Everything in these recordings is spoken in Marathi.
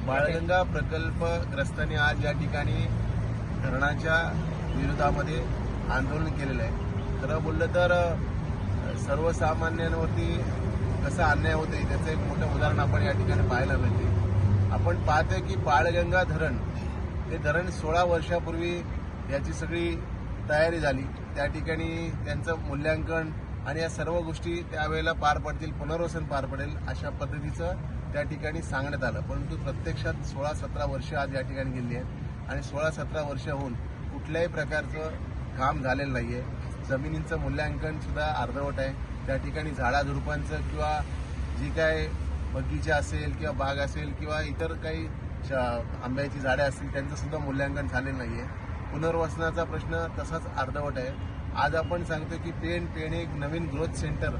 बाळगंगा प्रकल्पग्रस्तांनी आज या ठिकाणी धरणाच्या विरोधामध्ये आंदोलन केलेलं आहे। खरं बोललं तर सर्वसामान्यांवरती कसा अन्याय होते त्याचं एक मोठं उदाहरण आपण या ठिकाणी पाहायला मिळते। आपण पाहतोय की बाळगंगा धरण हे धरण 16 वर्षापूर्वी याची सगळी तयारी झाली, त्या ठिकाणी त्यांचं मूल्यांकन आणि या सर्व गोष्टी त्यावेळेला पार पडतील, पुनर्वसन पार पडेल अशा पद्धतीचं त्या ठिकाणी सांगण्यात आलं। परंतु प्रत्यक्षात 16-17 वर्ष आज या ठिकाणी गेली आहेत आणि 16-17 वर्ष होऊन कुठल्याही प्रकारचं काम झालेलं नाहीये। जमिनींचं मूल्यांकन सुद्धा अर्धवट आहे। त्या ठिकाणी झाडाझुडपांचं किंवा जी काय बगीचा असेल किंवा बाग असेल किंवा इतर काही आंब्याची झाडे असतील त्यांचं सुद्धा मूल्यांकन झालेलं नाहीये। पुनर्वसनाचा प्रश्न तसाच अर्धवट आहे। आज आपण सांगतो की पेण एक नवीन ग्रोथ सेंटर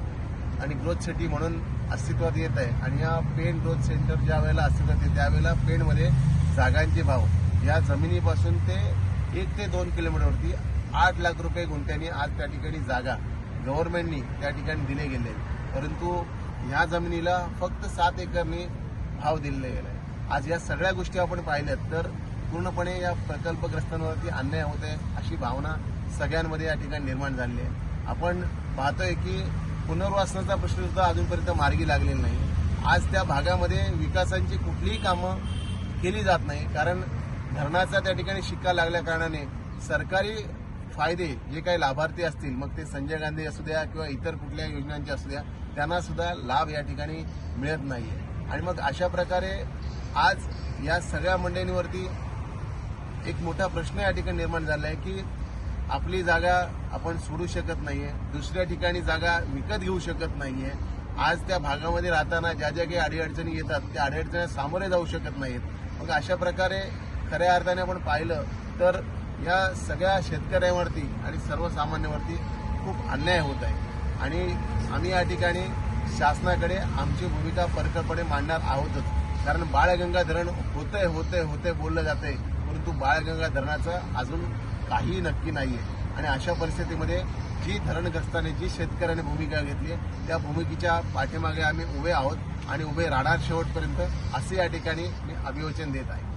आणि ग्रोथ सिटी म्हणून अस्तित्वात येत आहे आणि या पेण ग्रोथ सेंटर ज्या वेळेला अस्तित्वात येते त्यावेळेला पेणमध्ये जागांचे भाव या जमिनीपासून ते 1 ते 2 किलोमीटरवरती 8 लाख रुपये गुंठ्यांनी आज त्या ठिकाणी जागा गव्हर्नमेंटनी त्या ठिकाणी दिले गेले, परंतु ह्या जमिनीला फक्त 7 एकरनी भाव दिले गेले। आज या सगळ्या गोष्टी आपण पाहिल्यात तर पूर्णपणे या प्रकल्पग्रस्तांवरती अन्याय होते अशी भावना सगळ्यांमध्ये या ठिकाणी निर्माण झाली आहे। आपण पाहतोय की पुनर्वसनाचा प्रश्न सुद्धा अजूनपर्यंत मार्गी लागलेला नाही। आज त्या भागामध्ये विकासांची कुठलीही कामं केली जात नाही, कारण धरणाचा त्या ठिकाणी शिक्का लागल्या कारणाने सरकारी फायदे जे काही लाभार्थी असतील, मग ते संजय गांधी असू द्या किंवा इतर कुठल्या योजनांचे असू द्या, त्यांना सुद्धा लाभ या ठिकाणी मिळत नाहीये। आणि मग अशा प्रकारे आज या सगळ्या मंडळींवरती एक मोठा प्रश्न या ठिकाणी निर्माण झाला आहे की आपली जागा आपण सोडू शकत नाहीये, दुसऱ्या ठिकाणी जागा विकत घेऊ शकत नाहीये। आज त्या भागामध्ये राहताना ज्या ज्या काही अडीअडचणी येतात त्या अडीअडचणी सामोरे जाऊ शकत नाहीत। मग अशा प्रकारे खऱ्या अर्थाने आपण पाहिलं तर या सगळ्या शेतकऱ्यांवरती आणि सर्वसामान्यांवरती खूप अन्याय होत आहे आणि आम्ही या ठिकाणी शासनाकडे आमची भूमिका परखडपणे मांडणार आहोतच। कारण बाळगंगा धरण होतंय बोललं जातंय, परंतु बाळगंगा धरणाचं अजून काही नक्की नाहीये आणि अशा परिस्थितीमध्ये जी धरणग्रस्तांनी जी शेतकऱ्यांनी भूमिका घेतली आहे त्या भूमिकेच्या पाठीमागे आम्ही उभे आहोत आणि उभे राहणार शेवटपर्यंत, असे या ठिकाणी मी अभिवचन देत आहे।